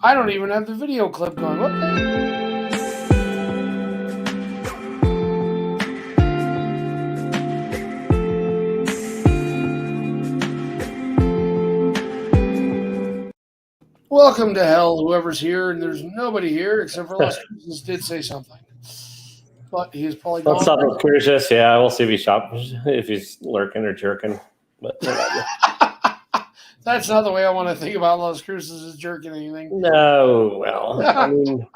I don't even have the video clip going. What the? Welcome to hell, whoever's here, and there's nobody here except for Las Cruces did say something. But he's probably What's gone. up with Crucius? Yeah, we'll see if he's lurking or jerking. But That's not the way I want to think about Las Cruces as jerking anything. no, well, I mean,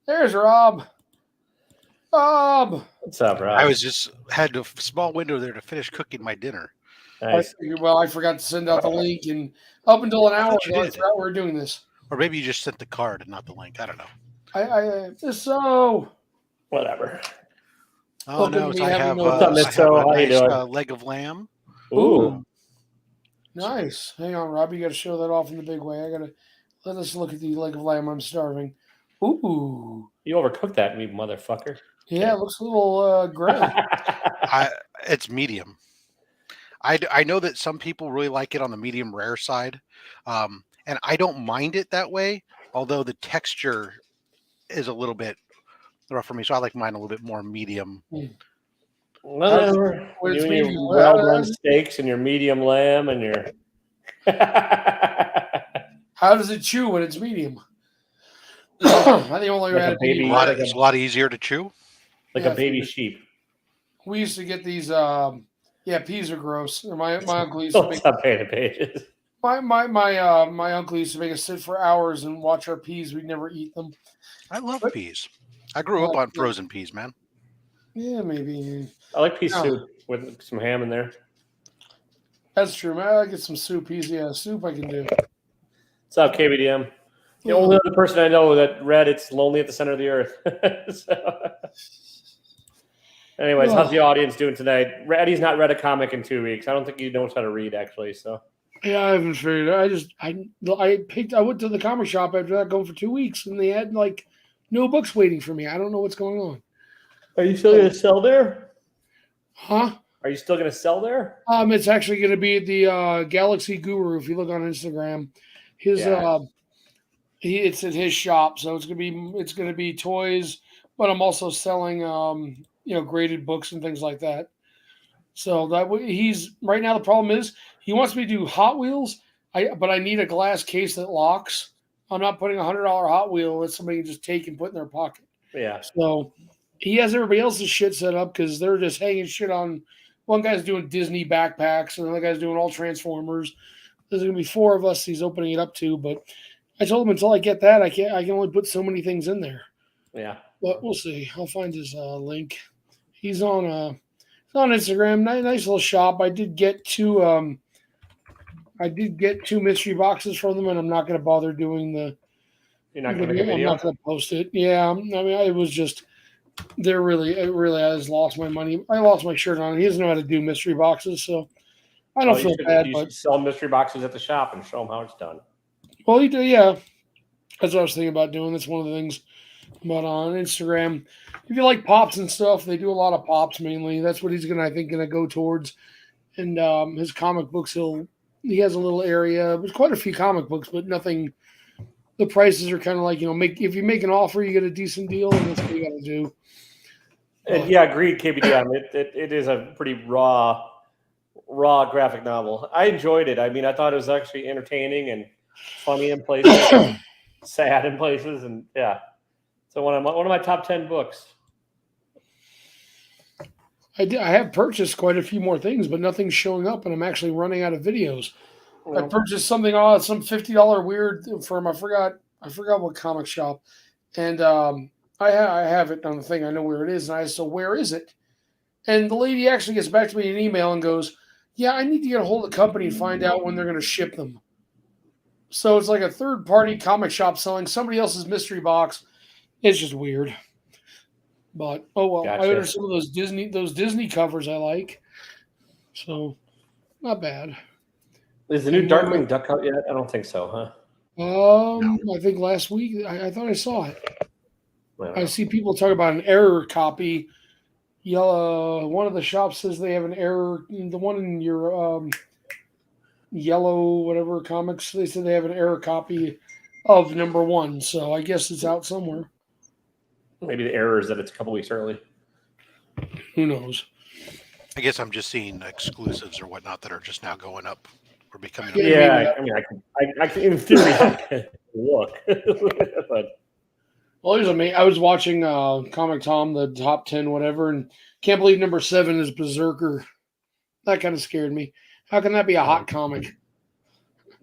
There's Rob. Rob. what's up, Rob? I was just had a small window there to finish cooking my dinner. Nice. I forgot to send out the link, and up until an I hour thought you ago, I did. forgot we were doing this. Or maybe you just sent the card and not the link. I don't know. So Whatever. Oh Welcome no, to so me I having have, no I voice. have What's up, Miss a How you nice doing? leg of lamb. Ooh. Nice. Hang on, Rob. You got to show that off in the big way. I got to let us look at the leg of lamb. I'm starving. Ooh. You overcooked that, me motherfucker. Yeah, it looks a little gray. It's medium. I know that some people really like it on the medium rare side, and I don't mind it that way. Although the texture is a little bit rough for me, so I like mine a little bit more medium. Whatever. Well, it's You and your medium. well done steaks and your medium lamb and your. How does it chew when it's medium? I think only Like a had it baby. medium. Like It's a lot easier to chew. like Yeah, a baby sheep. We used to get these. Peas are gross. My uncle used to Don't make stop paying the pages. my uncle used to make us sit for hours and watch our peas. We'd never eat them. I love peas. I grew up on frozen peas, man. Yeah, maybe. I like pea No. soup with some ham in there. That's true, man. I get some soup peas. Yeah, soup I can do. What's up, KBDM? The only other person I know that read it's lonely at the center of the earth. So, anyways, how's the audience doing tonight? Eddie's not read a comic in 2 weeks. I don't think he knows how to read, actually. So Yeah, I haven't figured it. I went to the comic shop after that going for 2 weeks, and they had like no books waiting for me. I don't know what's going on. are you still going to sell there? Huh? Are you still going to sell there? It's actually going to be at the Galaxy Guru. If you look on Instagram, his it's at his shop, so it's gonna be toys, but I'm also selling graded books and things like that. So he's right now. The problem is he wants me to do Hot Wheels, but I need a glass case that locks. I'm not putting $100 Hot Wheel that somebody can just take and put in their pocket. Yeah. So he has everybody else's shit set up because they're just hanging shit on. One guy's doing Disney backpacks, and another guy's doing all Transformers. There's gonna be 4 of us he's opening it up to, but I told him until I get that, I can only put so many things in there. Yeah. But we'll see. I'll find his link. He's on Instagram. Nice little shop. I did get 2 mystery boxes from them, and I'm not going to bother doing the. You're not going to make a video? I'm not going to post it. Yeah, I mean, it was just. It really, I just lost my money. I lost my shirt on. He doesn't know how to do mystery boxes, so I don't feel bad. You should sell mystery boxes at the shop and show them how it's done. Well, you do, yeah. That's what I was thinking about doing. That's one of the things about on Instagram. If you like pops and stuff, they do a lot of pops mainly. That's what he's gonna go towards. And his comic books, he has a little area. There's quite a few comic books, but nothing. The prices are kind of like if you make an offer, you get a decent deal, and that's what you got to do. And yeah, agreed, KBDM. It is a pretty raw graphic novel. I enjoyed it. I mean, I thought it was actually entertaining and funny in places, sad in places, and yeah. So one of my top 10 books. I have purchased quite a few more things, but nothing's showing up, and I'm actually running out of videos. I purchased something some $50 weird from I forgot what comic shop, and I have it on the thing. I know where it is, and so where is it? And the lady actually gets back to me in an email and goes, "Yeah, I need to get a hold of the company and find out when they're going to ship them." So it's like a third-party comic shop selling somebody else's mystery box. It's just weird. But oh well. Gotcha. I ordered some of those Disney covers I like. So not bad. Is the new Darkwing Duck out yet? I don't think so, huh? No. I think last week I thought I saw it. I see people talk about an error copy. One of the shops says they have an error. The one in your yellow whatever comics, they said they have an error copy of #1, so I guess it's out somewhere. Maybe the error is that it's a couple weeks early. Who knows? I guess I'm just seeing exclusives or whatnot that are just now going up or becoming. Yeah, I mean, I can in theory I can look, but Well, here's I was watching Comic Tom, the top 10, whatever, and can't believe #7 is Berserker. That kind of scared me. How can that be a hot comic?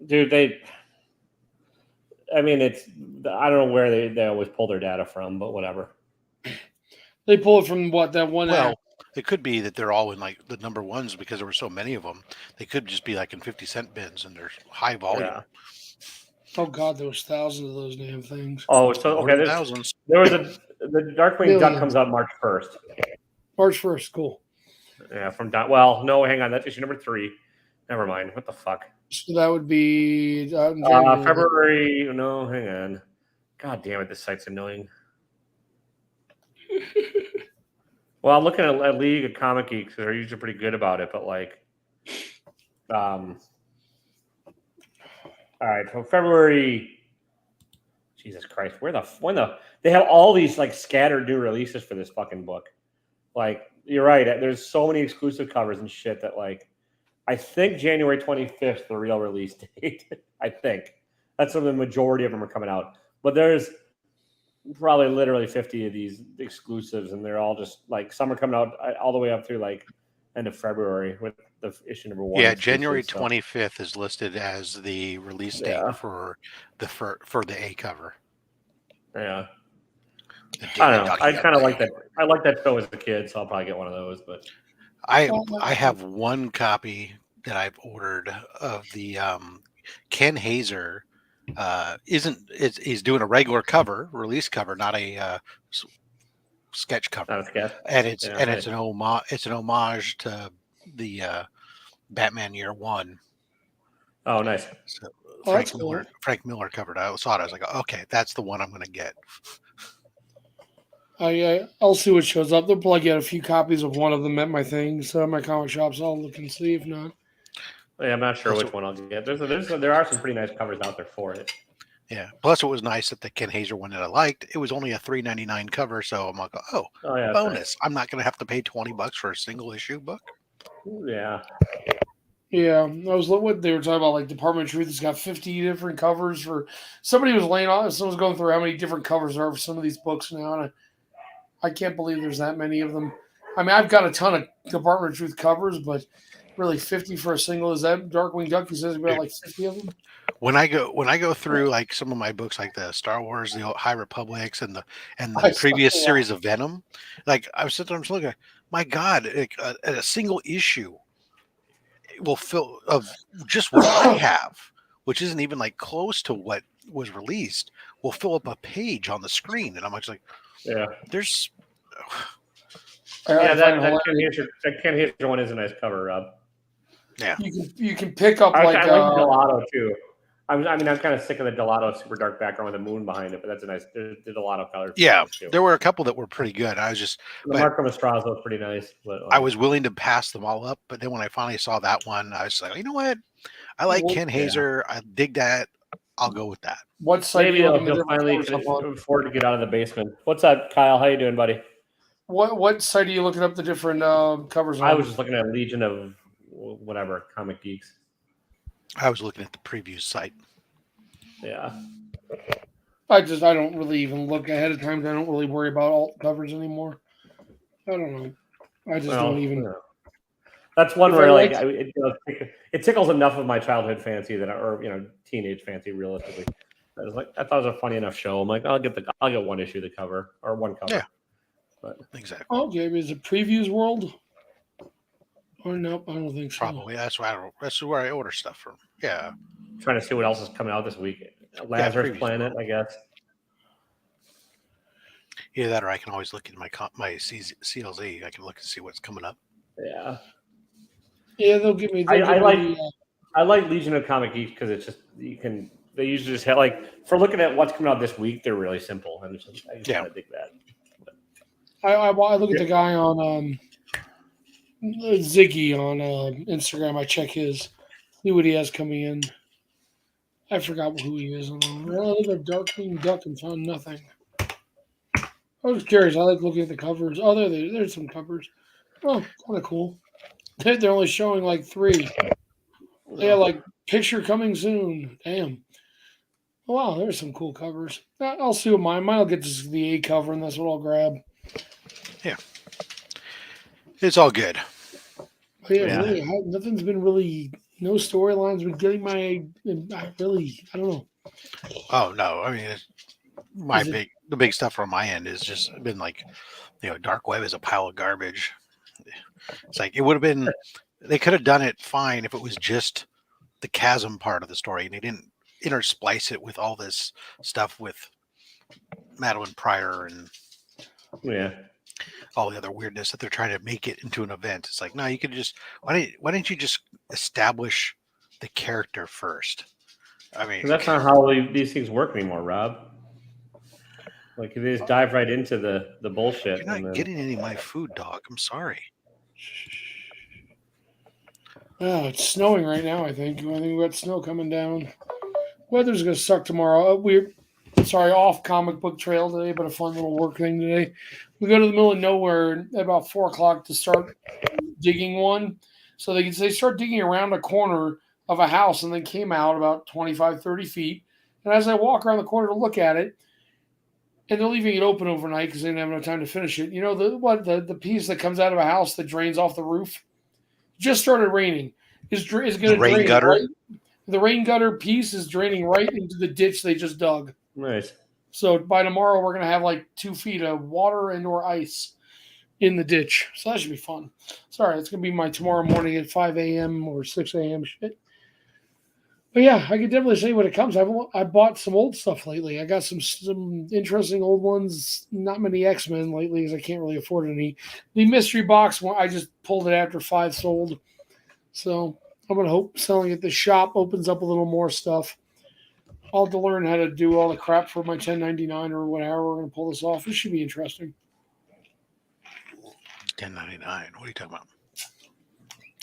Dude, I mean, I don't know where they always pull their data from, but whatever. They pull it from what, that one Well, app? it could be that they're all in like the #1s because there were so many of them. They could just be like in 50-cent bins and they're high volume. Yeah. Oh God, there was thousands of those damn things. Oh, so okay, thousands. There was the Darkwing Duck comes out March 1st. March 1st, cool. Yeah, well, no, hang on, that's issue #3. Never mind. What the fuck? So that would be February. No, hang on. God damn it, this site's annoying. Well, I'm looking at League of Comic Geeks. They're usually pretty good about it, but like, all right, so February. Jesus Christ, when they have all these like scattered new releases for this fucking book. Like, you're right. There's so many exclusive covers and shit that like, I think January 25th the real release date. I think that's when the majority of them are coming out. But there's probably literally 50 of these exclusives, and they're all just like some are coming out all the way up through like end of February with the issue #1. Yeah, January 25th is listed as the release date for the A cover. Yeah. I don't know. I kind of like that. I like that show as a kid, so I'll probably get one of those. But I have one copy that I've ordered of the Ken Hazer. He's doing a regular cover, release cover, not a sketch cover. Not a sketch. And it's an homage. It's an homage to the Batman Year One. Oh, nice. So Frank Miller covered. I saw it. I was like, okay, that's the one I'm going to get. I'll see what shows up. They'll probably get a few copies of one of them at my thing. So my comic shops, I'll look and see. If not, yeah, I'm not sure which one I'll get. There are some pretty nice covers out there for it. Yeah. Plus, it was nice that the Ken Hazer one that I liked. It was only a $3.99 cover, so I'm like, oh yeah, bonus! Nice. I'm not going to have to pay $20 for a single issue book. Yeah. Yeah, I was what they were talking about. Like Department of Truth has got 50 different covers for. Somebody was laying off. Someone was going through how many different covers there are for some of these books now, and I can't believe there's that many of them. I mean, I've got a ton of Department of Truth covers, but really 50 for a single. Is that Darkwing Duck? He says about like 50 of them. When I go through like some of my books, like the Star Wars, the High Republics, and the previous series of Venom, like I was sitting there, I'm just looking. My God, a single issue will fill of just what I have, which isn't even like close to what was released, will fill up a page on the screen, and I'm just like, yeah, there's. That Ken Hazer one is a nice cover, Rob. Yeah, you can pick up I like Delato too. I'm kind of sick of the Delato super dark background with the moon behind it, but that's a nice. There's a lot of colors. Yeah, there were a couple that were pretty good. I was just Marco Mastrozzo was pretty nice. But I was willing to pass them all up, but then when I finally saw that one, I was like, you know what? I like Ken Hazer. I dig that. I'll go with that. What site? Maybe he'll finally afford to get out of the basement. What's up, Kyle? How you doing, buddy? What site are you looking up the different covers on? I was just looking at Legion of whatever Comic Geeks. I was looking at the preview site. Yeah. I don't really even look ahead of time. I don't really worry about alt covers anymore. I don't know. I just don't even. Yeah. That's one where it tickles enough of my childhood fancy or teenage fancy realistically. I thought it was a funny enough show. I'm like, I'll get one issue of the cover or one cover. Yeah. But exactly. Okay, is it Previews World? Or nope, I don't think so. Probably. That's where I order stuff from. Yeah. Trying to see what else is coming out this week. Lazarus Planet, I guess. Either that, or I can always look at my CLZ. I can look and see what's coming up. Yeah. Yeah, they'll give me. I like Legion of Comic Geeks because it's just they usually just have for looking at what's coming out this week, they're really simple, and I just kind of dig that. I look at the guy on Ziggy on Instagram. I check see what he has coming in. I forgot who he is. Look like a dark green duck and found nothing. I was curious. I like looking at the covers. Oh, there's some covers. Oh, kind of cool. They're only showing like 3. Yeah, like picture coming soon. Damn. Oh, wow, there's some cool covers. I'll see what mine. Mine'll get just the A cover, and that's what I'll grab. Yeah. It's all good. But yeah, Yeah. really, nothing's been really. No storylines been getting my. I don't know. Oh no, I mean, Is it- the big stuff from my end has just been like, dark web is a pile of garbage. It's like it would have been. They could have done it fine if it was just the chasm part of the story, and they didn't intersplice it with all this stuff with Madeline Pryor and Yeah. all the other weirdness that they're trying to make it into an event. It's like, no, you could just why didn't you just establish the character first? I mean, 'Cause that's not how these things work anymore, Rob. Like they just dive right into the bullshit. you're not and then, getting any of my food, dog. I'm sorry. Oh, it's snowing right now. I think we got snow coming down. Weather's gonna suck tomorrow. We're off comic book trail today, but a fun little work thing today. We go to the middle of nowhere at about 4 o'clock to start digging one. So they start digging around a corner of a house and then came out about 25, 30 feet. And as I walk around the corner to look at it, and they're leaving it open overnight because they didn't have enough time to finish it. You know the piece that comes out of a house that drains off the roof? Just started raining. Is going to Rain drain gutter? right. The rain gutter piece is draining right into the ditch they just dug. nice. So by tomorrow, we're going to have like 2 feet of water and or ice in the ditch. So that should be fun. Sorry, it's going to be my tomorrow morning at 5 a.m. or 6 a.m. shit. But yeah, I could definitely say when it comes. I bought some old stuff lately. I got some interesting old ones. Not many X-Men lately because I can't really afford any. The mystery box one, I just pulled it after 5 sold. So I'm going to hope selling at the shop opens up a little more stuff. I'll have to learn how to do all the crap for my 1099 or whatever. We're going to pull this off. This should be interesting. 1099. What are you talking about?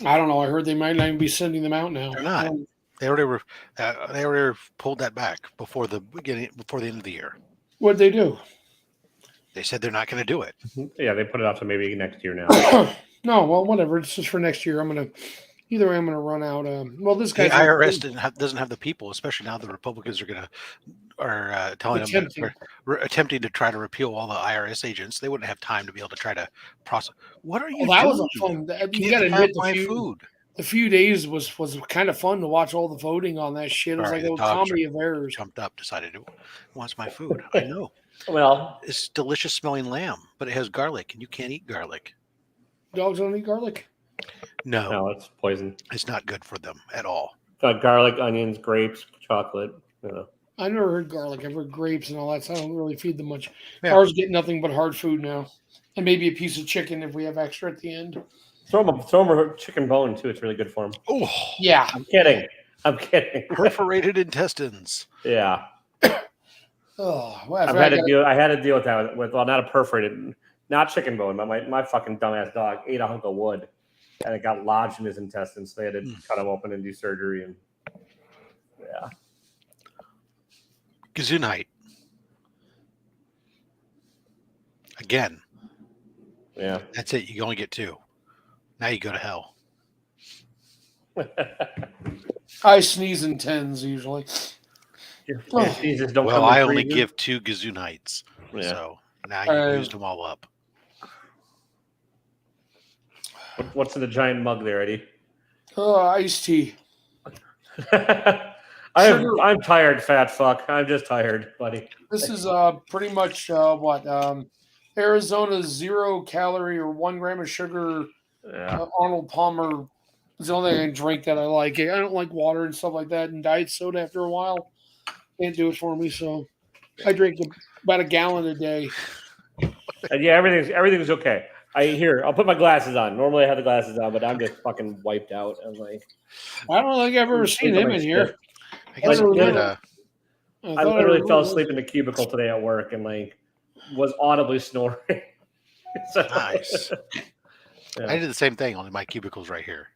I don't know. I heard they might not even be sending them out now. They're not. They already pulled that back before the end of the year. What'd they do? They said they're not going to do it. Yeah, they put it off to maybe next year now. No, well, whatever. It's just for next year. I'm going to run out. This The guy IRS doesn't have the people, especially now the Republicans are telling them attempting to try to repeal all the IRS agents. They wouldn't have time to be able to try to process. What are you that doing? was a fun. You Get got to admit my food. the few days was kind of fun to watch all the voting on that shit. It was Sorry, like a the dogs comedy of errors. Jumped up, decided it wants my food. I know. Well, It's delicious smelling lamb, but it has garlic, and you can't eat garlic. Dogs don't eat garlic. No, it's poison. it's not good for them at all. Got garlic, onions, grapes, chocolate. I never heard garlic. I've heard grapes and all that. So I don't really feed them much. Yeah. Ours get nothing but hard food now, and maybe a piece of chicken if we have extra at the end. Throw them a chicken bone too. It's really good for them. Oh, Yeah. I'm kidding. perforated intestines. Yeah. Oh, well, I had to deal with that with not a perforated, not chicken bone, but my fucking dumbass dog ate a hunk of wood, and it got lodged in his intestines. So they had to cut him open and do surgery. And yeah, Gesundheit. Again. yeah. That's it. You only get 2. Now you go to hell. I sneeze in 10s usually. Jesus, don't Well, come in I only freezing. give 2 Gesundheits. Yeah. So now you used them all up. What's in the giant mug there, Eddie? Iced tea. I'm tired, fat fuck. I'm just tired, buddy. This is pretty much Arizona's 0 calorie or 1 gram of sugar. Yeah. Arnold Palmer is the only thing I can drink that I like. I don't like water and stuff like that, and diet soda after a while can't do it for me. So I drink about a gallon a day. And yeah, everything's okay. I'll put my glasses on. Normally I have the glasses on, but I'm just fucking wiped out. I'm like, I don't think I've ever seen him in here. I guess I literally fell asleep in the cubicle today at work and was audibly snoring. Nice. Yeah. I did the same thing, only my cubicle's right here.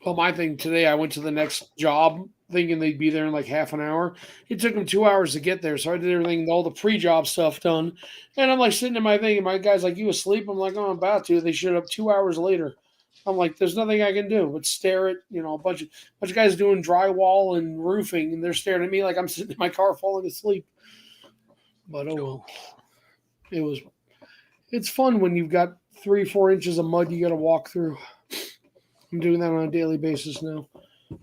Well, my thing today, I went to the next job thinking they'd be there in like half an hour. It took them 2 hours to get there, so I did everything, all the pre-job stuff done, and I'm like sitting in my thing, and my guy's like, "You asleep?" I'm like, "Oh, I'm about to." They showed up 2 hours later. I'm like, "There's nothing I can do but stare at a bunch of guys doing drywall and roofing, and they're staring at me like I'm sitting in my car falling asleep." But oh well, it was. It's fun when you've got 3-4 inches of mud you got to walk through. I'm doing that on a daily basis now.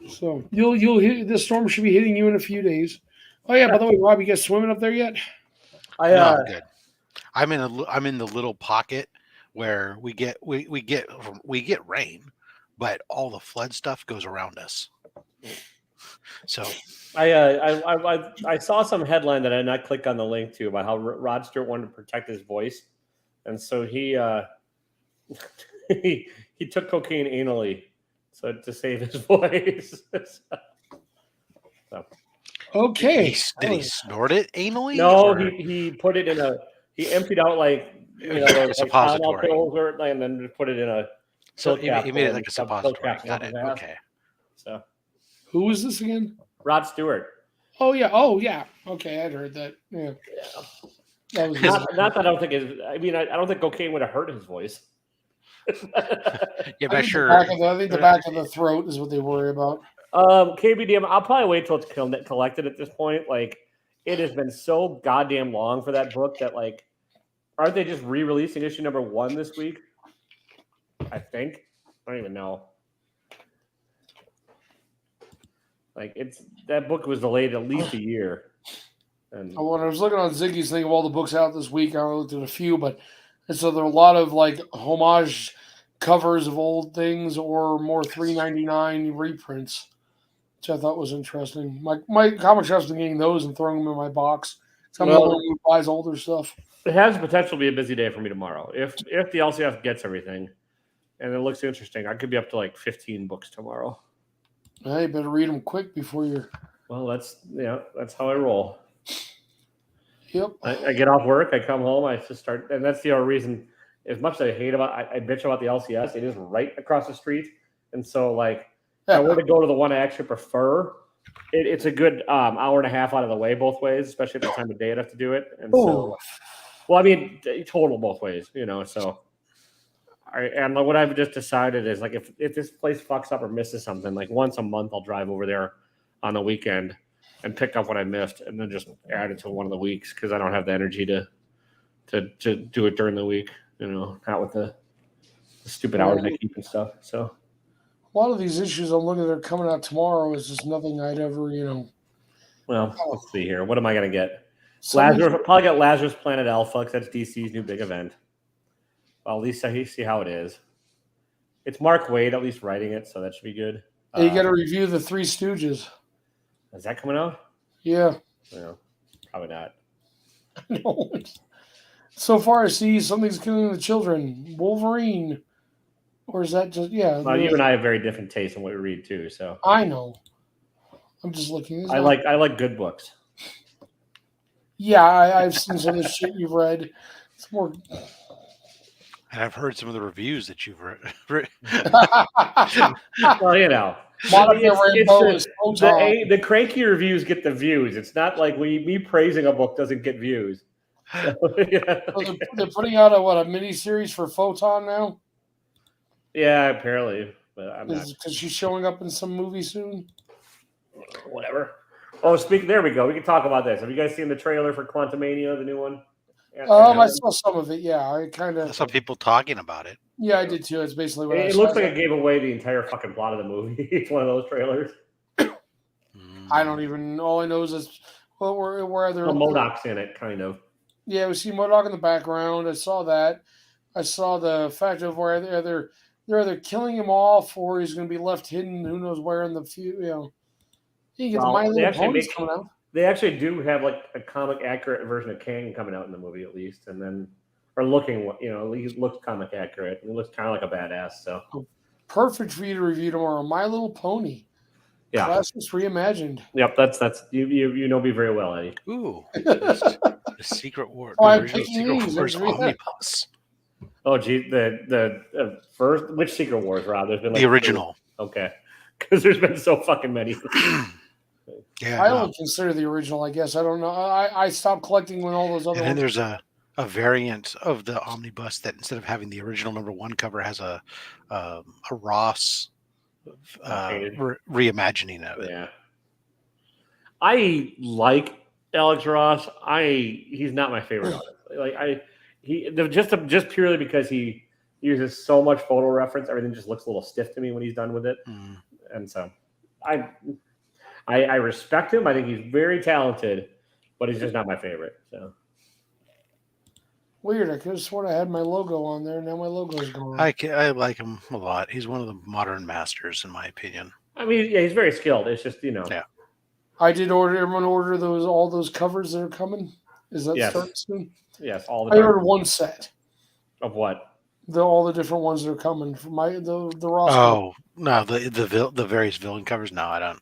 So you'll hit the storm should be hitting you in a few days. Oh yeah, by the way, Rob, you guys swimming up there yet? I No, I'm good. I'm in the little pocket where we get rain, but all the flood stuff goes around us. So I saw some headline that I did not click on the link to about how Rod Stewart wanted to protect his voice, and so he he took cocaine anally, so to save his voice. So. Okay. Did he snort it anally? No, or? he put it in he emptied out like a suppository, and then put it in a so he made it like a suppository. Got it. Okay. So who was this again? Rod Stewart. Oh yeah. Okay, I'd heard that. Yeah. That was not that I don't think I don't think cocaine would have hurt his voice. Yeah, but sure. I think the back of the throat is what they worry about. KBDM, I'll probably wait till it's collected at this point. Like, it has been so goddamn long for that book that, like, aren't they just re-releasing issue number 1 this week? I think. I don't even know. Like, that book was delayed at least a year. And when I was looking on Ziggy's thing of all the books out this week, I only looked at a few, and so there are a lot of like homage covers of old things or more $3.99 reprints, which I thought was interesting. My comic shop's been getting those and throwing them in my box. So I'm the only one who buys older stuff. It has the potential to be a busy day for me tomorrow. If the LCF gets everything and it looks interesting, I could be up to like 15 books tomorrow. Hey, you better read them quick before you're... Well, that's how I roll. Yep. I get off work, I come home, I just start, and that's the other reason. As much as I bitch about the LCS, it is right across the street, and so like if I were to go to the one I actually prefer, it's a good hour and a half out of the way both ways, especially at the time of day I'd have to do it. And so, well, I mean, total both ways, So, and what I've just decided is like if this place fucks up or misses something, like once a month I'll drive over there on the weekend and pick up what I missed, and then just add it to one of the weeks because I don't have the energy to do it during the week. Not with the stupid hours I keep and stuff. So a lot of these issues I'm looking at are coming out tomorrow is just nothing I'd ever, Well, let's see here. What am I going to get? Lazarus, probably got Lazarus Planet Alpha because that's DC's new big event. Well, at least I see how it is. It's Mark Waid at least writing it, so that should be good. Hey, you got to review the Three Stooges. Is that coming out? Yeah. No, probably not. No. So far, I see something's killing the children. Wolverine. Or is that just, yeah. Well, you and I have very different tastes in what we read, too. So I know. I'm just looking. I like good books. Yeah, I've seen some of the shit you've read. It's more... And I've heard some of the reviews that you've read. Well, the Cranky reviews get the views. It's not like me praising a book doesn't get views. So, yeah. So they're putting out a mini series for Photon now. Yeah, apparently, but I'm not because she's showing up in some movie soon. Whatever. Oh, there we go. We can talk about this. Have you guys seen the trailer for Quantumania, the new one? I saw some of it. Yeah, I kind of. I saw people talking about it. Yeah, I did too. It's basically what it looks like it gave away the entire fucking plot of the movie. It's one of those trailers. I don't even. All I know is it's where they're. MODOK's in it, kind of. Yeah, we see MODOK in the background. I saw that. I saw the fact of where they're either killing him off or he's going to be left hidden. Who knows where in the future? You get the My Little Ponies coming out. They actually do have like a comic accurate version of Kang coming out in the movie at least, and then looking, he looks comic accurate. He looks kind of like a badass. So perfect for you to review tomorrow. My Little Pony. Yeah, Classics reimagined. Yep, that's you know me very well, Eddie. Ooh, the Secret War. The original Secret Wars omnibus. Oh, gee, the first which Secret Wars, Rob? There's been like the original. Okay. because there's been so fucking many. Yeah, I no. don't consider the original. I guess I don't know. I stopped collecting when all those other And then ones. there's a variant of the omnibus that instead of having the original #1 cover has a Ross Painted. reimagining of it. Yeah. I like Alex Ross. He's not my favorite artist. Just purely because he uses so much photo reference, everything just looks a little stiff to me when he's done with it. And so I respect him. I think he's very talented, but he's just not my favorite. So Weird. I could have sworn I had my logo on there. Now my logo's gone. I like him a lot. He's one of the modern masters, in my opinion. I mean, yeah, he's very skilled. It's just Yeah. I did order. Everyone order all those covers that are coming. Is that Yes. starting soon? Yes, all the I time. ordered one set. Of what? All the different ones that are coming from the Ross. Oh no, the various villain covers. No, I don't.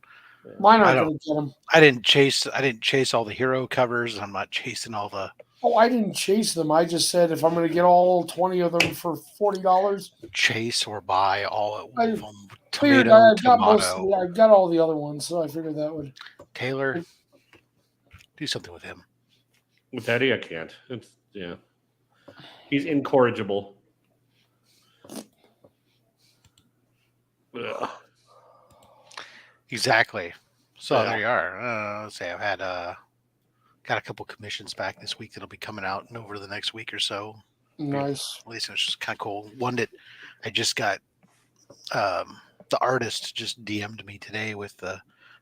Mine aren't going to get them. I didn't chase all the hero covers. I'm not chasing all the. Oh, I didn't chase them. I just said if I'm going to get all 20 of them for $40, chase or buy all at I once. figured I've got I've got all the other ones, so I figured that would. Taylor, do something with him. With Eddie, I can't. He's incorrigible. Ugh. Exactly. So Yeah. there you are. Let's say I've had got a couple commissions back this week that'll be coming out over the next week or so. Nice. At least it's just kind of cool. One that I just got. The artist just DM'd me today with the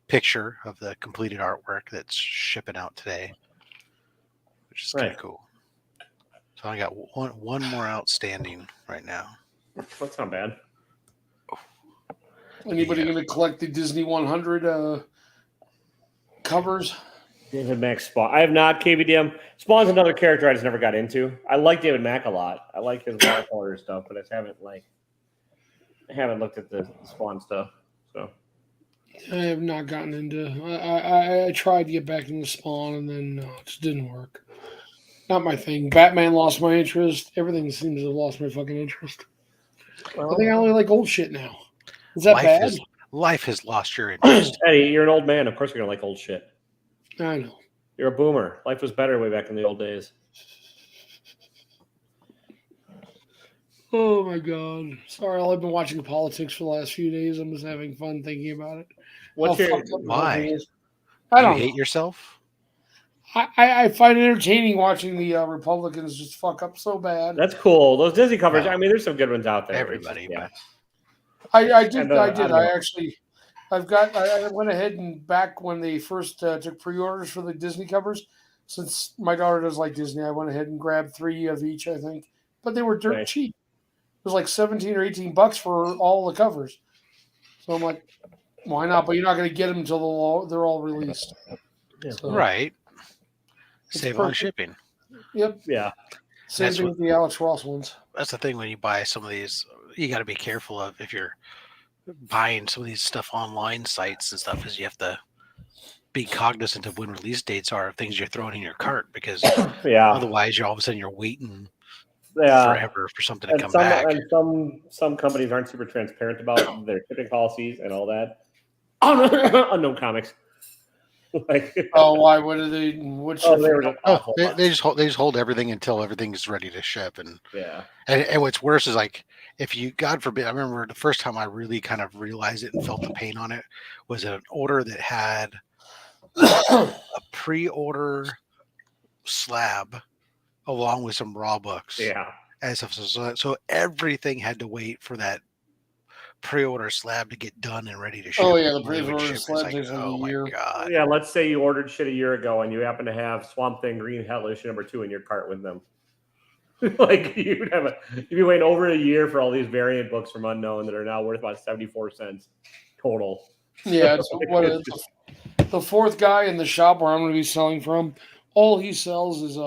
picture of the completed artwork that's shipping out today, which is kind of cool. So I got one more outstanding right now. That's not bad. Anybody going to collect the Disney 100 covers? David Mack Spawn. I have not. KVDM. Spawn's another character I just never got into. I like David Mack a lot. I like his watercolor stuff, but I haven't looked at the Spawn stuff. So I have not gotten into. I tried to get back into Spawn, and then no, it just didn't work. Not my thing. Batman lost my interest. Everything seems to have lost my fucking interest. I think I only like old shit now. Is that bad? Life has lost your interest. Eddie, you're an old man. Of course you're gonna like old shit. I know. You're a boomer. Life was better way back in the old days. Oh my god. Sorry, I've been watching politics for the last few days. I'm just having fun thinking about it. What's your why? I don't hate yourself? I find it entertaining watching the Republicans just fuck up so bad. That's cool. Those Disney covers. I mean, there's some good ones out there. Everybody, yeah. I did. I went ahead and back when they first took pre-orders for the Disney covers, since my daughter does like Disney, I went ahead and grabbed 3 of each, I think. But they were dirt cheap. It was like $17 or $18 for all the covers. So I'm like, why not? But you're not going to get them until they're all released. Yeah. So, right. Save on shipping. Yep. Yeah. Same thing with the Alex Ross ones. That's the thing when you buy some of these, you got to be careful of if you're buying some of these stuff online sites and stuff, is you have to be cognizant of when release dates are of things you're throwing in your cart, because otherwise you're all of a sudden you're waiting forever for something to come back. And some companies aren't super transparent about their shipping policies and all that. Unknown Comics. Why? What are they? They just hold everything until everything is ready to ship, and what's worse is like if you, God forbid, I remember the first time I really kind of realized it and felt the pain on it was an order that had a pre-order slab along with some raw books. Yeah, so everything had to wait for that pre-order slab to get done and ready to ship. Oh yeah, the pre-order slab takes like a year. My God. Yeah, let's say you ordered shit a year ago and you happen to have Swamp Thing Green Hell issue #2 in your cart with them. Like you'd be waiting over a year for all these variant books from Unknown that are now worth about 74 cents total. Yeah, it's the fourth guy in the shop where I'm going to be selling from. All he sells is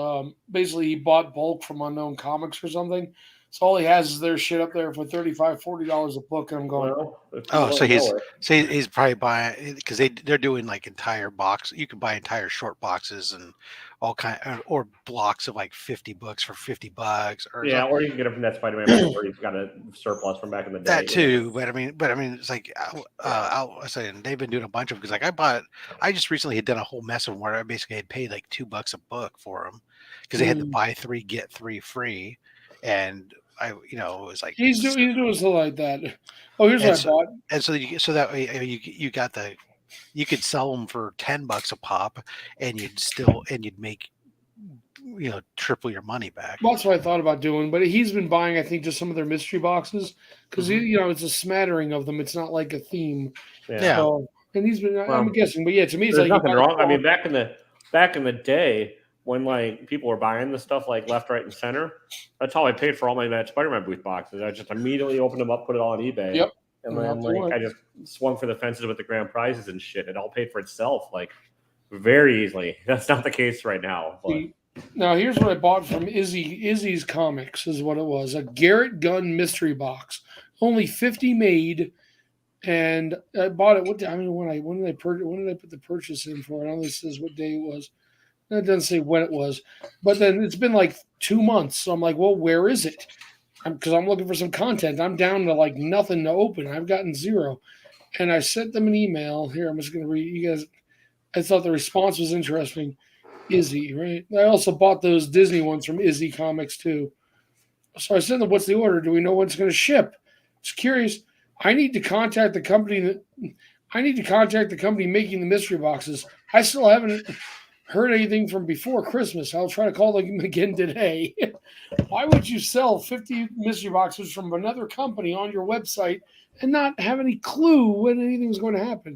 basically he bought bulk from Unknown Comics or something. So all he has is their shit up there for $35, $40 a book, and I'm going. He's probably buying, because they're doing like entire box. You can buy entire short boxes and all kind or blocks of like 50 books for $50 or Yeah, or you can get them from that Spider-Man book where you've got a surplus from back in the day. that too. But I mean, it's like I was saying they've been doing a bunch of because like I just recently had done a whole mess of them where I basically had paid like $2 a book for them because they had the buy 3 get 3 free, and it was like he's doing something like that. Oh, here's what I bought. And so that way you got you could sell them for $10 a pop, and you'd make triple your money back. That's what I thought about doing, but he's been buying, I think, just some of their mystery boxes because it's a smattering of them. It's not like a theme. Yeah. So, and he's been, I'm guessing, but yeah, to me, it's there's like nothing wrong. I mean, back in the day when like people were buying the stuff like left, right, and center, that's how I paid for all my Spider-Man booth boxes. I just immediately opened them up, put it all on eBay. Yep. And then I just swung for the fences with the grand prizes and shit. It all paid for itself like very easily. That's not the case right now. But. Now here's what I bought from Izzy's Comics is what it was. A Garrett Gunn mystery box. Only 50 made. And I bought it. When did I put the purchase in for? I know this says what day it was. It doesn't say when it was. But then it's been like 2 months. So I'm like, well, where is it? Because I'm looking for some content. I'm down to like nothing to open. I've gotten 0. And I sent them an email. Here, I'm just going to read you guys. I thought the response was interesting. Izzy, right? I also bought those Disney ones from Izzy Comics too. So I said, "What's the order? Do we know when it's going to ship?" Just curious. I need to contact the company making the mystery boxes. I still haven't heard anything from before Christmas. I'll try to call them again today. Why would you sell 50 mystery boxes from another company on your website and not have any clue when anything's going to happen?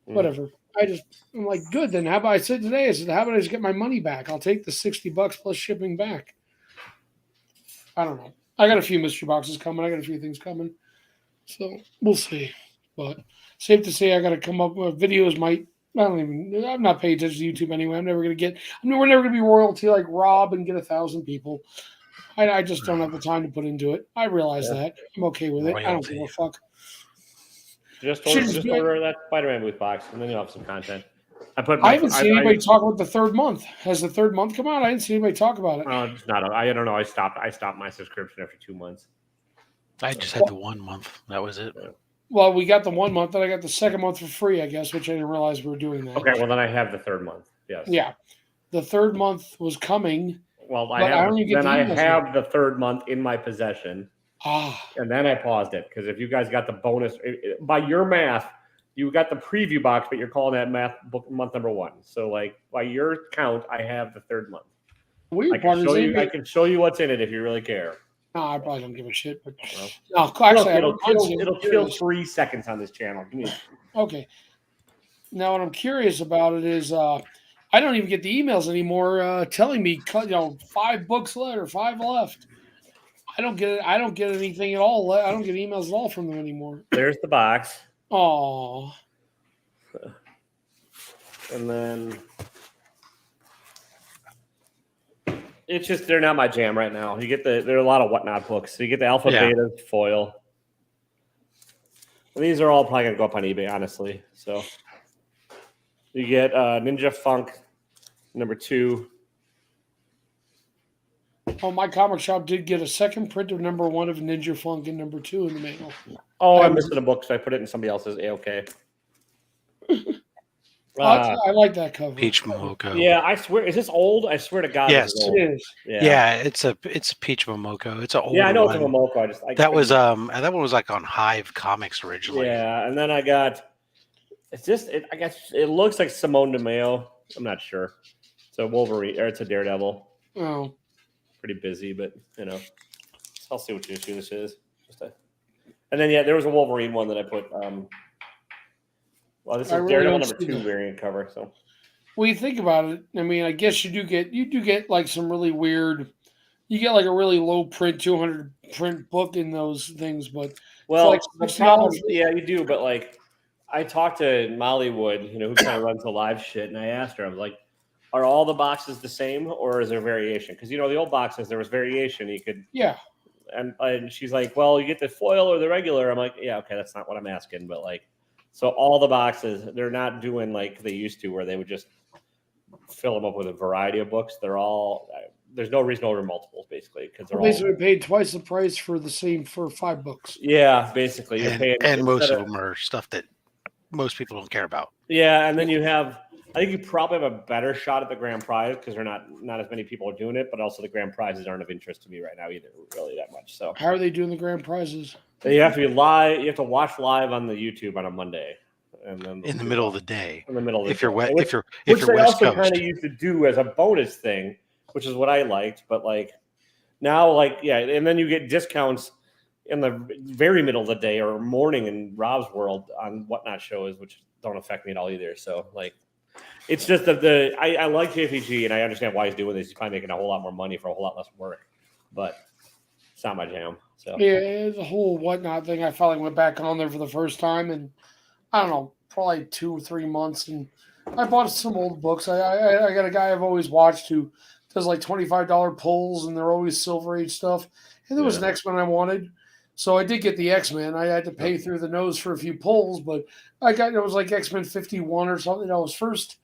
Whatever. I'm like, good. Then how about I said today? I said, how about I just get my money back? I'll take the $60 plus shipping back. I don't know. I got a few mystery boxes coming. I got a few things coming. So we'll see. But safe to say, I got to come up with videos. I'm not paying attention to YouTube anyway. We're never going to be royalty like Rob and get 1,000 people. I just don't have the time to put into it. I realize that. I'm okay with it. I don't give a fuck. Just order that Spider-Man booth box, and then you'll have some content. I haven't seen anybody talk about the 3rd month. Has the 3rd month come out? I didn't see anybody talk about it. It's not. I don't know. I stopped my subscription after 2 months. I just had the 1 month. That was it. Well, we got the 1 month, then I got the 2nd month for free, I guess, which I didn't realize we were doing that. Okay, well then I have the 3rd month. Yes. Yeah, the 3rd month was coming. Well, I have the 3rd month in my possession. And then I paused it because if you guys got the bonus by your math, you got the preview box, but you're calling that month number 1. So, like by your count, I have the 3rd month. I can show you what's in it if you really care. No, I probably don't give a shit. But it'll kill 3 seconds on this channel. Okay. Now, what I'm curious about it is I don't even get the emails anymore telling me 5 books left or 5 left. I don't get it. I don't get anything at all. I don't get emails at all from them anymore. There's the box. Oh. And then it's just they're not my jam right now. You get there are a lot of whatnot books. So you get the alpha beta foil. And these are all probably gonna go up on eBay, honestly. So you get Ninja Funk number 2. Oh, my comic shop did get a 2nd print of number 1 of Ninja Funk and number 2 in the mail. Oh, I'm missing a book, so I put it in somebody else's A-OK. I like that cover. Peach Momoko. Yeah, I swear. Is this old? I swear to God. Yes, it is. Yeah, it's a Peach Momoko. It's an old. Yeah, I know it's a Momoko. That one was like on Hive Comics originally. Yeah, and then I got. I guess it looks like Simone de Mayo. I'm not sure. It's a Wolverine or it's a Daredevil. Oh. Pretty busy, but I'll see what issue this is. And then there was a Wolverine one that I put. This is Daredevil number 2 variant cover. So, when you think about it, I mean, I guess you do get like some really weird. You get like a really low print 200 print book in those things, but like $60. Yeah, you do. But like, I talked to Molly Wood, who kind of runs the live shit, and I asked her, I was like, are all the boxes the same, or is there variation? Because the old boxes there was variation. You could and she's like, well, you get the foil or the regular. I'm like, yeah, okay, that's not what I'm asking, but like, so all the boxes they're not doing like they used to, where they would just fill them up with a variety of books. They're all there's no reason to order multiples basically because they're Basically, all paid twice the price for the same for 5 books. yeah basically you're paying and most instead of them are stuff that most people don't care about. yeah, and then you have. I think you probably have a better shot at the grand prize because they're not as many people are doing it, but also the grand prizes aren't of interest to me right now either, really that much. So How are they doing the grand prizes? you have to be live. You have to watch live on the YouTube on a Monday, and then In the middle of the day. In the middle of the if you're day. wet, Which, if you're which they West also Coast. kind of used to do as a bonus thing, which is what I liked. But like now, like yeah, and then you get discounts in the very middle of the day or morning in Rob's world on whatnot shows, which don't affect me at all either. So like. It's just that I like JPG and I understand why he's doing this. He's probably making a whole lot more money for a whole lot less work, but it's not my jam. So Yeah, the whole whatnot thing. I finally went back on there for the first time, and I don't know, probably 2 or 3 months, and I bought some old books. I got a guy I've always watched who does like $25 pulls, and they're always Silver Age stuff. And there was an X-Men I wanted, so I did get the X-Men. I had to pay through the nose for a few pulls, but it was like X-Men 51 or something. That was first.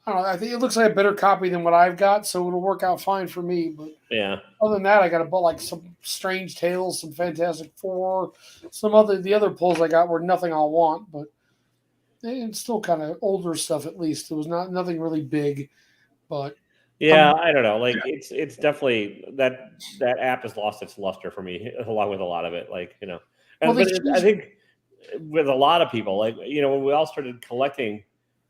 I don't know. I think it looks like a better copy than what I've got, so it'll work out fine for me. But yeah, other than that, I got to buy like some Strange Tales, some Fantastic Four, the other pulls I got were nothing I'll want, but it's still kind of older stuff. At least it was nothing really big, but yeah, I don't know. Like it's definitely that app has lost its luster for me, along with a lot of it. Like and well, I think with a lot of people, like when we all started collecting.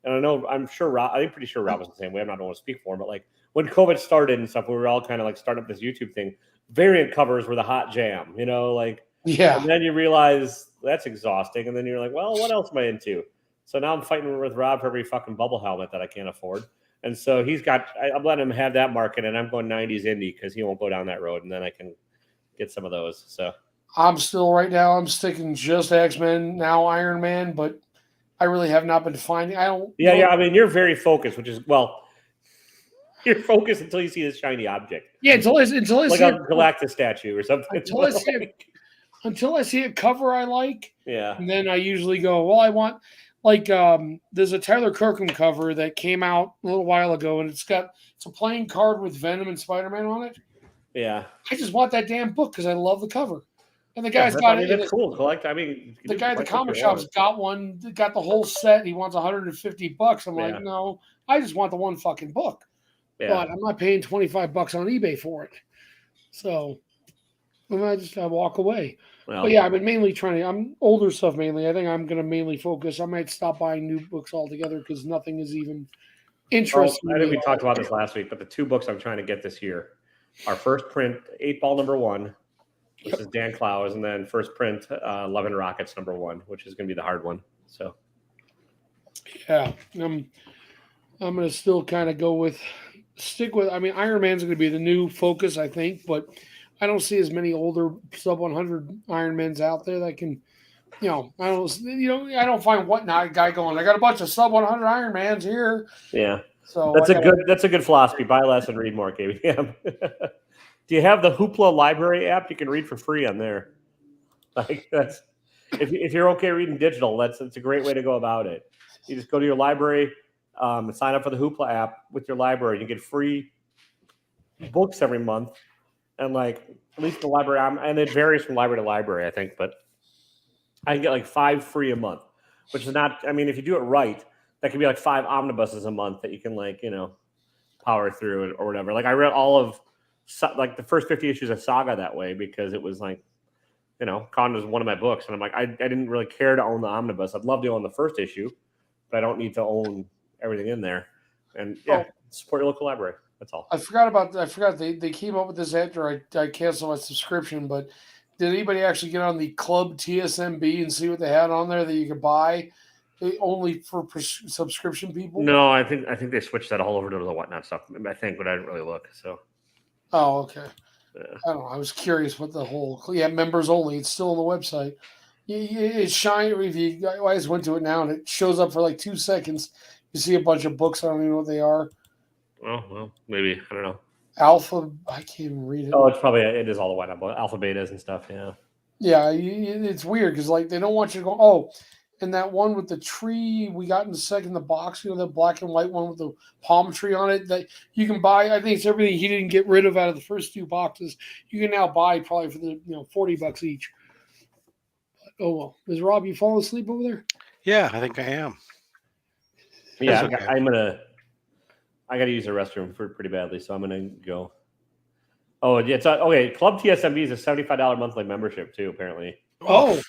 And I'm sure Rob, I'm pretty sure Rob was the same way. I'm not going to speak for him, but like when COVID started and stuff, we were all kind of like starting up this YouTube thing. Variant covers were the hot jam, like, yeah. And then you realize that's exhausting. And then you're like, well, what else am I into? So now I'm fighting with Rob for every fucking bubble helmet that I can't afford. And so I'm letting him have that market and I'm going 90s indie because he won't go down that road. And then I can get some of those. So I'm sticking just X-Men, now Iron Man, but I really have not been finding. I don't. Yeah. I mean, you're very focused, which is you're focused until you see this shiny object. Yeah, until I like see a Galactus statue or something. Until I see a cover I like. Yeah. And then I usually go, well, I want there's a Tyler Kirkham cover that came out a little while ago, and it's a playing card with Venom and Spider-Man on it. Yeah. I just want that damn book because I love the cover. And the guy's got it. It's cool. Collect. The guy at the comic shop's got one, got the whole set. He wants $150. I'm like, no, I just want the one fucking book. Yeah. But I'm not paying $25 on eBay for it. So I walk away. Well, but yeah, I've been mainly I'm older stuff mainly. I think I'm going to mainly focus. I might stop buying new books altogether because nothing is even interesting. I think we talked about this last week, but the 2 books I'm trying to get this year are first print 8-Ball #1. Which is Dan Clowes, and then first print Love and Rockets #1, which is going to be the hard one. So, yeah, I'm going to still kind of stick with. I mean, Iron Man's going to be the new focus, I think, but I don't see as many older sub 100 Iron Mans out there that can, I don't find whatnot guy going. I got a bunch of sub 100 Iron Mans here. Yeah, so that's a good philosophy. Buy less and read more, KBM. Do you have the Hoopla library app? You can read for free on there. Like that's if you're okay reading digital, it's a great way to go about it. You just go to your library, and sign up for the Hoopla app with your library. You get free books every month, and like at least the library, and it varies from library to library, I think, but I can get like 5 free a month, which is not. I mean, if you do it right, that could be like 5 omnibuses a month that you can power through or whatever. Like I read all of. Like the first 50 issues of Saga that way because it was like, Con was one of my books, and I'm like, I didn't really care to own the omnibus. I'd love to own the first issue, but I don't need to own everything in there. And support your local library. That's all. I forgot they came up with this after I canceled my subscription. But did anybody actually get on the Club TSMB and see what they had on there that you could buy? Only for subscription people? No, I think they switched that all over to the whatnot stuff. I think, but I didn't really look. So. Oh, okay. Yeah. I don't know. I was curious what the whole members only. It's still on the website. It's shiny. I just went to it now and it shows up for like 2 seconds. You see a bunch of books. I don't even know what they are. Oh well, maybe I don't know. Alpha. I can't even read it. Oh, it is all the white alpha betas and stuff. Yeah. Yeah, it's weird because they don't want you to go. Oh, and that one with the tree we got in the second the box, the black and white one with the palm tree on it that you can buy. I think it's everything he didn't get rid of out of the first two boxes. You can now buy probably for the $40 each. But, oh well, is Rob you falling asleep over there? Yeah, I think I am. Yeah, okay. I got to use the restroom pretty badly, so I'm gonna go. Oh, yeah, it's okay. Club TSMB is a $75 monthly membership too. Apparently. Oh,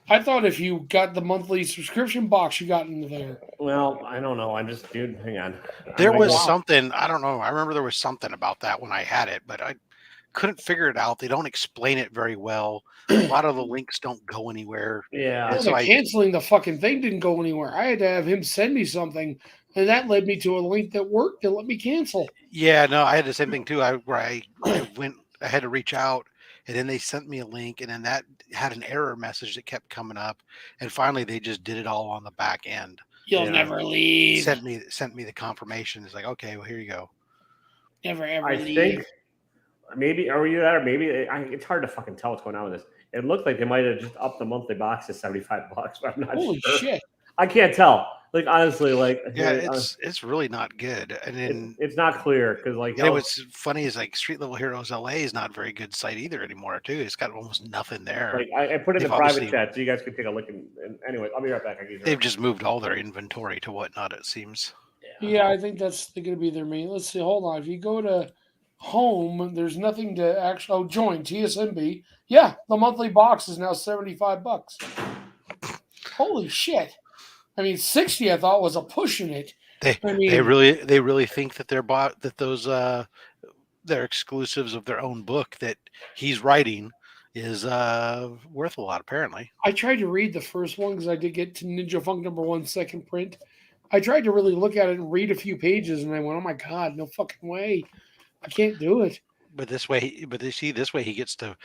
I thought if you got the monthly subscription box, you got into there. Well, I don't know. I'm just, dude. Hang on. There was something. I don't know. I remember there was something about that when I had it, but I couldn't figure it out. They don't explain it very well. A lot of the links don't go anywhere. Yeah. Well, canceling the fucking thing didn't go anywhere. I had to have him send me something, and that led me to a link that worked and let me cancel. Yeah, no, I had the same thing too. I had to reach out, and then they sent me a link, and then that had an error message that kept coming up, and finally they just did it all on the back end. You'll never leave. Sent me the confirmation. It's like, okay, well, here you go. Never ever leave. I think maybe are you that, or maybe it's hard to fucking tell what's going on with this. It looked like they might have just upped the monthly box to $75, but I'm not Holy sure. Shit! I can't tell. Like honestly, like yeah, it's really not good, and then it's not clear because like what's funny is like Street Level Heroes LA is not a very good site either anymore too. It's got almost nothing there. Like I put it in the private chat so you guys can take a look. And anyway, I'll be right back. They've just moved all their inventory to whatnot. It seems. Yeah, I think that's going to be their main. Let's see. Hold on. If you go to home, there's nothing to actually. Oh, join TSMB. Yeah, the monthly box is now $75. Holy shit! I mean, 60 I thought was a pushing it. They really think that they're exclusives of their own book that he's writing is worth a lot. Apparently, I tried to read the first one because I did get to Ninja Funk #1 second print. I tried to really look at it and read a few pages, and I went, "Oh my god, no fucking way! I can't do it." But this way he gets to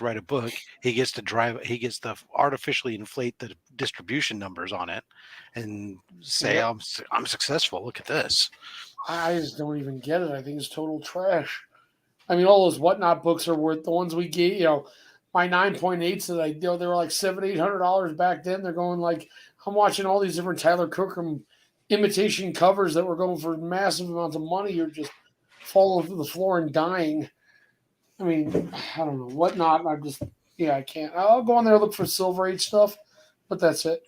write a book. He gets to artificially inflate the distribution numbers on it, and say, "I'm successful. Look at this." I just don't even get it. I think it's total trash. I mean, all those whatnot books are worth the ones we get. My 9.8s that they were like $700-800 back then. They're going like I'm watching all these different Tyler Kirkham imitation covers that were going for massive amounts of money. You're just falling to the floor and dying. I mean, I don't know, whatnot. I can't. I'll go on there and look for Silver Age stuff, but that's it.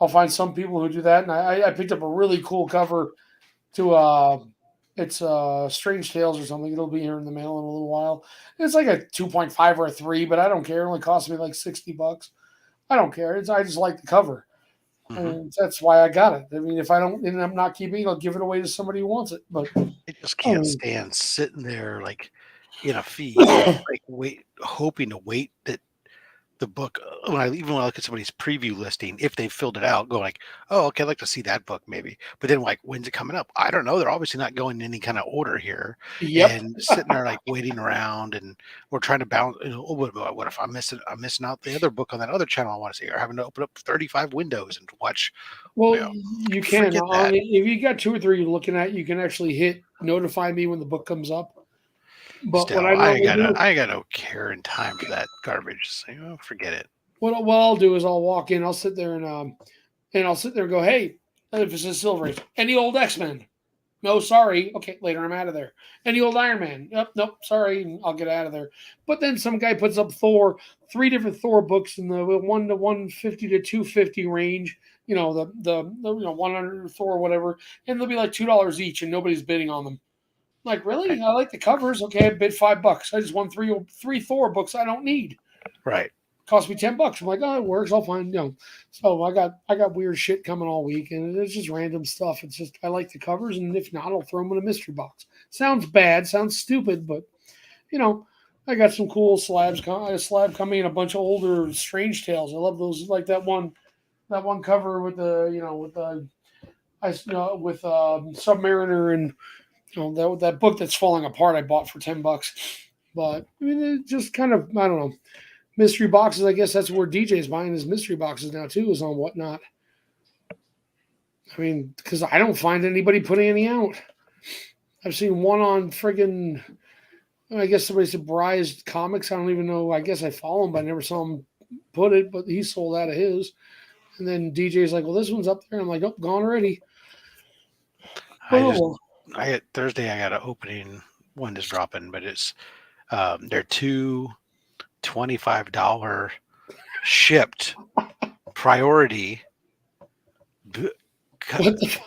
I'll find some people who do that. And I picked up a really cool cover to it's Strange Tales or something. It'll be here in the mail in a little while. It's like a 2.5 or a 3, but I don't care. It only cost me like $60. I don't care. I just like the cover. Mm-hmm. And that's why I got it. I mean, if I don't, and I'm not keeping it, I'll give it away to somebody who wants it. But I just can't stand sitting there like in a feed, like hoping to wait that the book. When I look at somebody's preview listing, if they filled it out, go like, "Oh, okay, I'd like to see that book maybe." But then like, when's it coming up? I don't know. They're obviously not going in any kind of order here. Yep. And sitting there like waiting around, and we're trying to balance. What if I'm missing out the other book on that other channel I want to see, or having to open up 35 windows and watch. Well, you can. If you got 2 or 3 you're looking at, you can actually hit notify me when the book comes up. But still, I ain't got no care and time for that garbage. So, forget it. What I'll do is I'll walk in, I'll sit there and I'll sit there and go, "Hey, if it's a Silver Age, any old X-Men? No, sorry. Okay, later I'm out of there. Any old Iron Man? Yep, nope, sorry, I'll get out of there." But then some guy puts up Thor, 3 different Thor books in the 1 to 150 to 250 range. The 100 Thor or whatever, and they'll be like $2 each, and nobody's bidding on them. I'm like, really? I like the covers. Okay, I bid $5. I just won three Thor books I don't need. Right. Cost me $10. I'm like, oh, it works. I'll find. So I got weird shit coming all week, and it's just random stuff. It's just I like the covers, and if not, I'll throw them in a mystery box. Sounds bad, sounds stupid, but I got some cool slabs. A slab coming in, a bunch of older Strange Tales. I love those. Like that one cover with the with Submariner and. That book that's falling apart I bought for $10. But I mean, it just kind of, I don't know, mystery boxes. I guess that's where DJ's buying his mystery boxes now too, is on Whatnot. I mean, because I don't find anybody putting any out. I've seen one on friggin', I guess somebody said Bry's Comics. I don't even know. I guess I follow him, but I never saw him put it. But he sold out of his. And then DJ's like, well, this one's up there. I'm like, nope, gone already. Thursday I got an opening one is dropping, but it's they're two $25 shipped priority. What the fuck?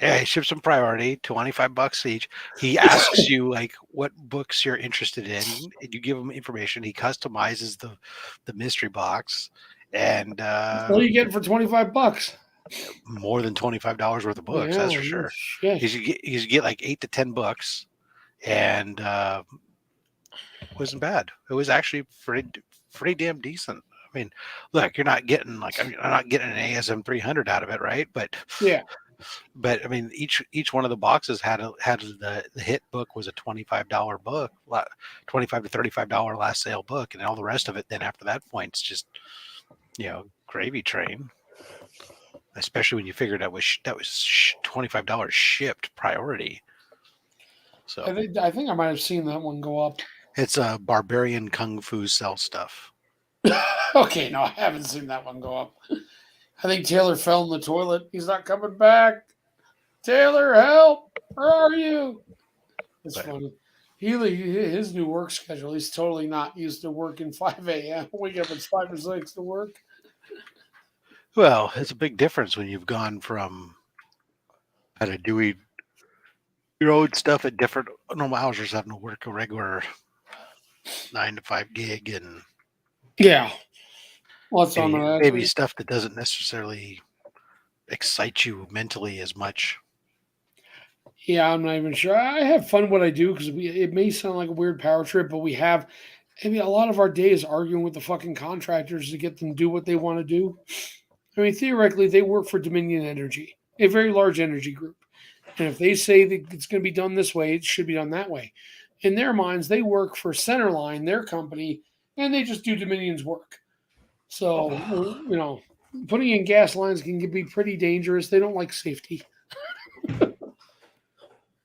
Yeah, he ships them priority, $25 each. He asks you like what books you're interested in, and you give him information. He customizes the mystery box, and What are you getting for $25? more than $25 worth of books. Yeah, That's for no sure. shit. He's get like 8 to 10 books, and wasn't bad. It was actually pretty damn decent. I mean, look, you're not getting like I'm not getting an ASM 300 out of it, right? Yeah. But I mean, each one of the boxes had the hit book was a $25 book, $25 to $35 last sale book, and all the rest of it. Then after that point, it's just gravy train. Especially when you figured that was $25 shipped priority. So I think I might have seen that one go up. it's a barbarian kung fu sell stuff. Okay, no, I haven't seen that one go up. I think Taylor fell in the toilet. He's not coming back. Taylor, help! Where are you? It's funny. His new work schedule. He's totally not used to working 5 a.m. Wake up at 5 or 6 to work. Well, it's a big difference when you've gone from kind of doing your own stuff at different normal hours, just having to work a regular 9 to 5 gig, and Yeah. What's maybe stuff that doesn't necessarily excite you mentally as much. Yeah, I'm not even sure. I have fun what I do because it may sound like a weird power trip, but a lot of our day is arguing with the fucking contractors to get them to do what they want to do. I mean, theoretically, they work for Dominion Energy, a very large energy group. And if they say that it's going to be done this way, it should be done that way. In their minds, they work for Centerline, their company, and they just do Dominion's work. So, putting in gas lines can be pretty dangerous. They don't like safety.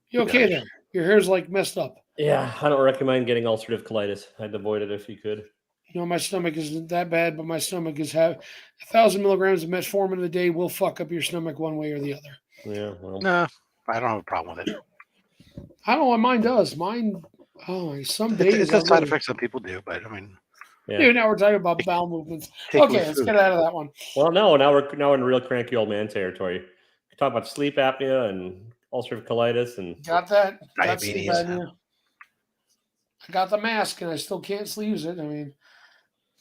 You okay there? Your hair's like messed up. Yeah, I don't recommend getting ulcerative colitis. I'd avoid it if you could. My stomach isn't that bad, but my stomach is 1,000 milligrams of metformin a day will fuck up your stomach one way or the other. Yeah, well. No, I don't have a problem with it. I don't know what mine does. Some days it's a side effect some people do, but I mean, yeah. Dude, now we're talking about bowel movements. Okay, let's get out of that one. Well, now we're in real cranky old man territory. We talk about sleep apnea and ulcerative colitis and got that diabetes. I got the mask and I still can't use it. I mean,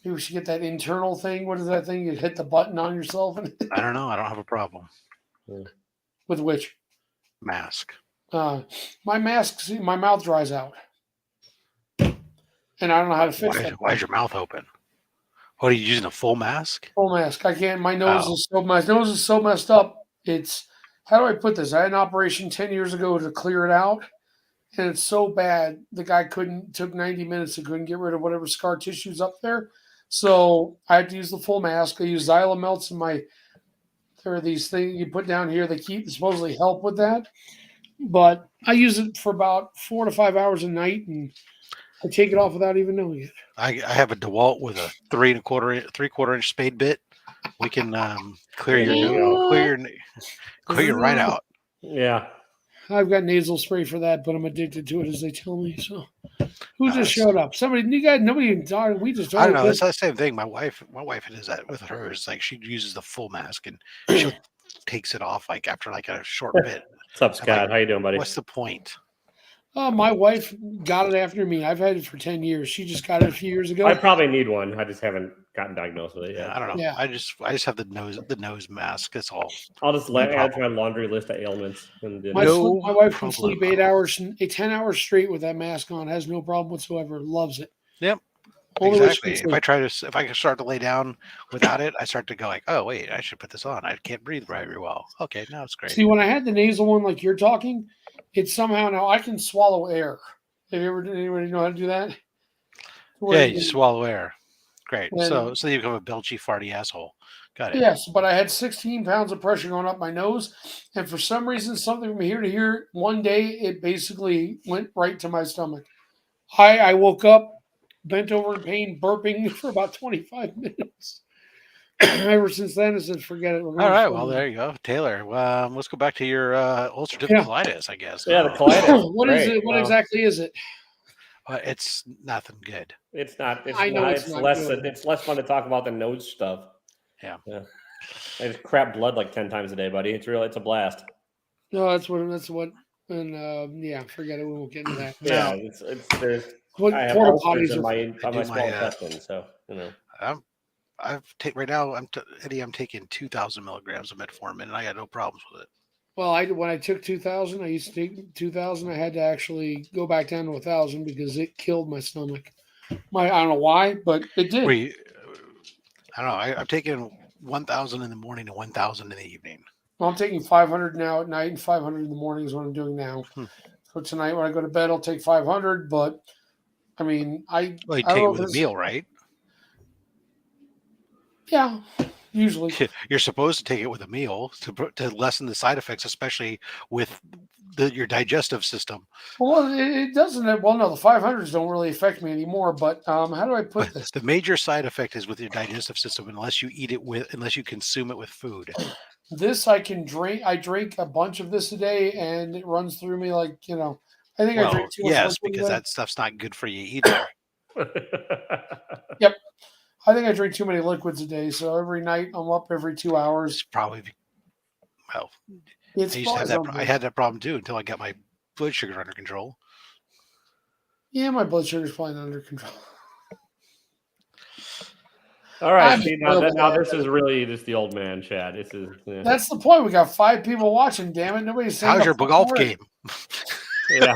maybe we should get that internal thing. What is that thing? You hit the button on yourself. I don't know. I don't have a problem. With which? Mask. My mask, my mouth dries out. And I don't know how to fix it. Why is your mouth open? What, are you using a full mask? Full mask. I can't. My nose is so messed up. It's, how do I put this? I had an operation 10 years ago to clear it out. And it's so bad, the guy took 90 minutes and couldn't get rid of whatever scar tissue's up there. So I had to use the full mask. I use Xylomelts in there are these things you put down here that supposedly help with that. But I use it for about 4 to 5 hours a night, and I take it off without even knowing it. I have a DeWalt with a 3¼ inch spade bit. We can clear your right out. Yeah. I've got nasal spray for that, but I'm addicted to it, as they tell me. So, who just showed up? Nobody even talked. We just. I don't know. It's the same thing. My wife does that with hers. Like, she uses the full mask and she takes it off like after like a short bit. What's up, Scott? How you doing, buddy? What's the point? My wife got it after me. I've had it for 10 years. She just got it a few years ago. I probably need one. I just haven't gotten diagnosed with it yet. I don't know. Yeah. I just have the nose mask. That's all. I'll just add to my laundry list of ailments. My wife can sleep 10 hours straight with that mask on. Has no problem whatsoever. Loves it. Yep. Exactly. If I can start to lay down without it, I start to go like, oh wait, I should put this on. I can't breathe very well. Okay, now it's great. See, when I had the nasal one, like you're talking, it's somehow now I can swallow air. Anybody know how to do that? Yeah, you swallow air. Great. So you become a belchy, farty asshole. Got it. Yes, but I had 16 pounds of pressure going up my nose, and for some reason, something from here to here, one day it basically went right to my stomach. I woke up, bent over in pain, burping for about 25 minutes. ever since then, I said, forget it. All right, well, there you go, Taylor. Let's go back to your ulcerative colitis, I guess. Yeah, the colitis. What is it? What exactly is it? It's nothing good. It's not. I know it's not less. good. It's less fun to talk about the nose stuff. Yeah. I just crap blood like 10 times a day, buddy. It's a blast. No, that's what. And yeah, forget it. We won't get into that. Yeah, there's. What I have porta ulcers potties in are? my small intestine, so right now. Eddie. I'm taking 2,000 milligrams of metformin, and I got no problems with it. Well, when I took 2,000, I used to take 2,000. I had to actually go back down to 1,000 because it killed my stomach. I don't know why, but it did. I don't know. I'm taking 1,000 in the morning and 1,000 in the evening. Well, I'm taking 500 now at night and 500 in the morning is what I'm doing now. So tonight when I go to bed, I'll take 500. But I mean, you take it with a meal, right? Yeah, usually. You're supposed to take it with a meal to lessen the side effects, especially with your digestive system. Well, it doesn't. Well, no, the 500s don't really affect me anymore. But how do I put this? The major side effect is with your digestive system, unless you consume it with food. This I can drink. I drink a bunch of this a day, and it runs through me like I think I drink too much. Yes, because that stuff's not good for you either. Yep. I think I drink too many liquids a day, so every night I'm up every 2 hours. It's probably I had that problem too until I got my blood sugar under control. Yeah, my blood sugar's probably not under control. All right, now this is really just the old man chat. This is That's the point. We got 5 people watching. Damn it, nobody's saying. How's your golf game? Yeah.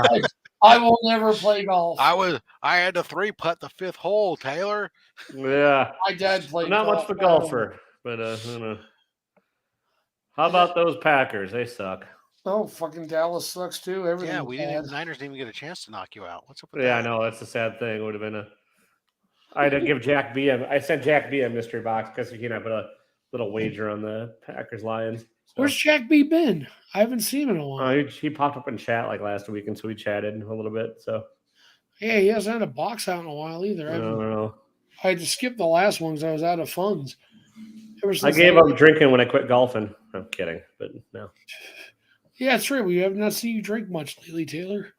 I will never play golf. I had to 3-putt the 5th hole, Taylor. Yeah. My dad played not golf. much of a golfer, but I don't know. How about those Packers? They suck. Oh, fucking Dallas sucks too. Everything. Yeah, the Niners didn't even get a chance to knock you out. What's up with that? Yeah, I know. That's a sad thing. It would have been I had to give Jack B. I sent Jack B. a mystery box because he and I put a little wager on the Packers Lions. So. Where's Jack B. been? I haven't seen him in a while. He popped up in chat like last week, and so we chatted a little bit. So yeah, he hasn't had a box out in a while either. I don't know. I had to skip the last one because I was out of funds. I gave up drinking when I quit golfing. I'm kidding, but no. Yeah, it's true. We have not seen you drink much lately, Taylor.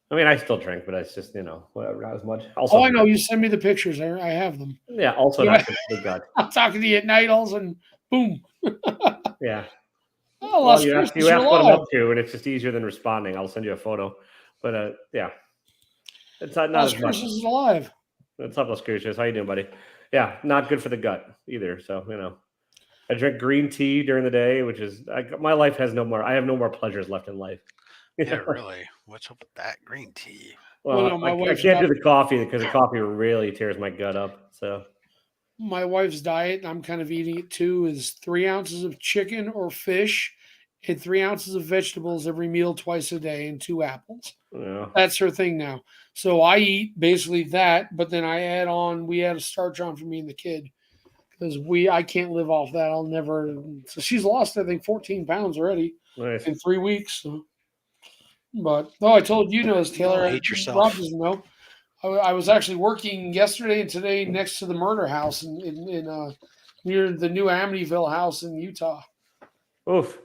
I mean, I still drink, but it's just, whatever, not as much. Also, I know. You send me the pictures. I have them. Yeah, also not the gut. I'm talking to you at night, all of a sudden, boom. Yeah. Oh, you ask what I'm up to, and it's just easier than responding. I'll send you a photo. But, yeah. It's not as much. Las is alive. What's up, Las Cruces? How you doing, buddy? Yeah, not good for the gut either. So, I drink green tea during the day, which is my life has no more. I have no more pleasures left in life. Yeah, really. What's up with that green tea? Well, I can't do the coffee because the coffee really tears my gut up. So, my wife's diet, and I'm kind of eating it too, is 3 ounces of chicken or fish and 3 ounces of vegetables every meal twice a day and 2 apples. Yeah. That's her thing now. So I eat basically that, but then we add a starch on for me and the kid because I can't live off that. I'll never. So she's lost, I think, 14 pounds already in 3 weeks. So. But I told you this, Taylor. Hate yourself. Rob doesn't know. I was actually working yesterday and today next to the murder house in near the new Amityville house in Utah. Oof.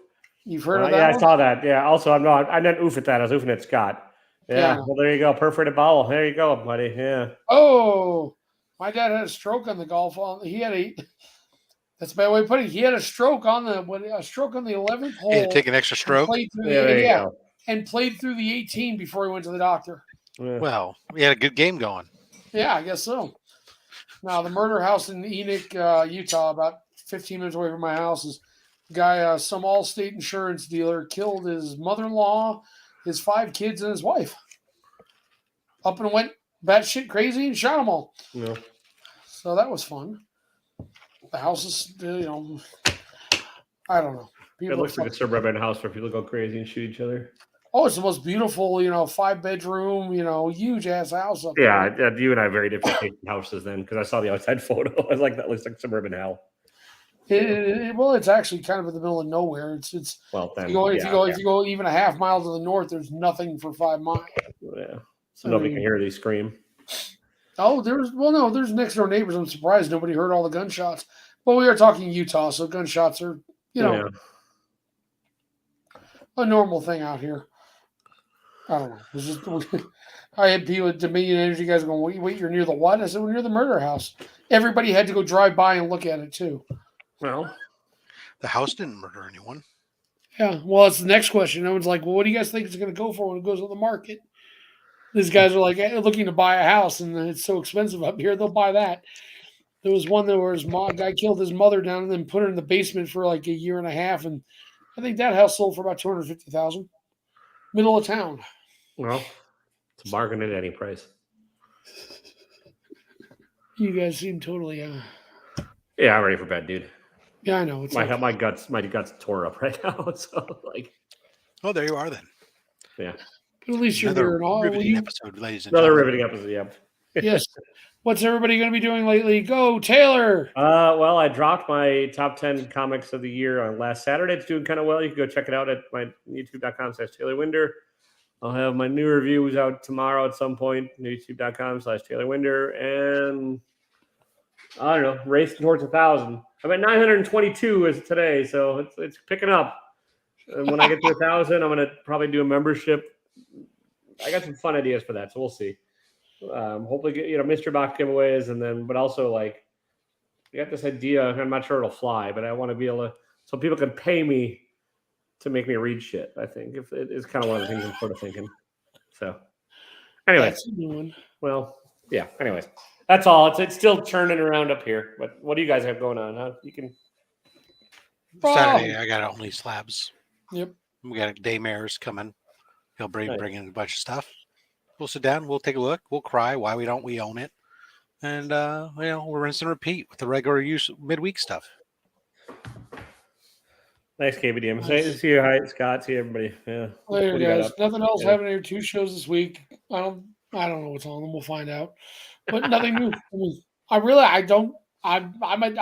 You've heard of that? Yeah, I saw that. Yeah. Also, I didn't oof at that. I was oofing at Scott. Yeah. Well, there you go. Perforated bowel. There you go, buddy. Yeah. Oh, my dad had a stroke on the golf. He had that's a bad way of putting it. He had a stroke on the 11th hole. He had to take an extra stroke. And played through the 18 before he went to the doctor. Yeah. Well, we had a good game going. Yeah, I guess so. Now, the murder house in Enoch, Utah, about 15 minutes away from my house, is a guy, some Allstate insurance dealer, killed his mother-in-law, his 5 kids, and his wife. Up and went batshit crazy and shot them all. Yeah. So that was fun. The house is, I don't know. It looks like a suburban house where people go crazy and shoot each other. Oh, it's the most beautiful, 5-bedroom, huge ass house up there. Yeah, you and I have very different houses then because I saw the outside photo. I was like, that looks like suburban hell. Well, it's actually kind of in the middle of nowhere. It's well, then, if you go even a half mile to the north, there's nothing for 5 miles. Yeah, so nobody can hear these scream. Oh, there's next door neighbors. I'm surprised nobody heard all the gunshots. Well, we are talking Utah, so gunshots are, a normal thing out here. I don't know. It's just I had people at Dominion Energy guys going, wait, you're near the what? I said, we're near the murder house. Everybody had to go drive by and look at it too. Well, the house didn't murder anyone. Yeah. Well, it's the next question. No one's like, well, what do you guys think it's going to go for when it goes on the market? These guys are like looking to buy a house, and it's so expensive up here. They'll buy that. There was one where his guy killed his mother down and then put her in the basement for like a year and a half, and I think that house sold for about $250,000, middle of town. Well, it's a bargain at any price. You guys seem totally. Yeah, I'm ready for bed, dude. Yeah, I know. It's my guts tore up right now. So like, oh, there you are then. Yeah. But at least you're Another here and all. riveting episode, ladies and Another gentlemen. riveting episode. Yeah. Yes. What's everybody going to be doing lately? Go, Taylor. Well, I dropped my top 10 comics of the year on last Saturday. It's doing kind of well. You can go check it out at my youtube.com/Taylor Winder. I'll have my new reviews out tomorrow at some point. youtube.com/Taylor Winder. And I don't know, racing towards 1,000. I'm at 922 as today, so it's picking up. And when I get to 1,000, I'm going to probably do a membership. I got some fun ideas for that, so we'll see. Hopefully get mystery box giveaways, and then but also like I got this idea. I'm not sure it'll fly, but I want to be able to so people can pay me to make me read shit. I think if it's kind of one of the things I'm sort of thinking. So anyway, That's a new one. Well, yeah. Anyways, that's all. It's still churning around up here. But what do you guys have going on? Huh? You can Saturday. I got only slabs. Yep. We got Daymare's coming. He'll bring in a bunch of stuff. We'll sit down. We'll take a look. We'll cry. Why don't we own it? And we'll rinse and repeat with the regular use midweek stuff. Nice, KBDM. Nice. See you, hi, Scott. See everybody. Yeah. Later, guys. Nothing else happening here. 2 shows this week. I don't know what's on them. We'll find out. But nothing new. I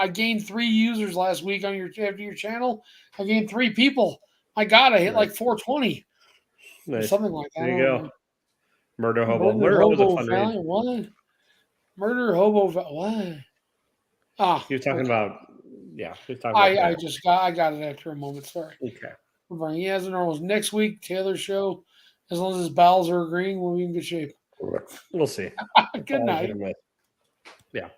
gained 3 users last week on after your channel. I gained 3 people. My God, I hit like 420. Nice. Something like that. There you go. Murder Hobo. Murder Hobo Valley. What? Murder Hobo Valley. What? He was talking about. Yeah, he was talking about. I got it after a moment. Sorry. Okay. He has a normal next week. Taylor show. As long as his bowels are agreeing, we'll be in good shape. We'll see. Good night. Yeah.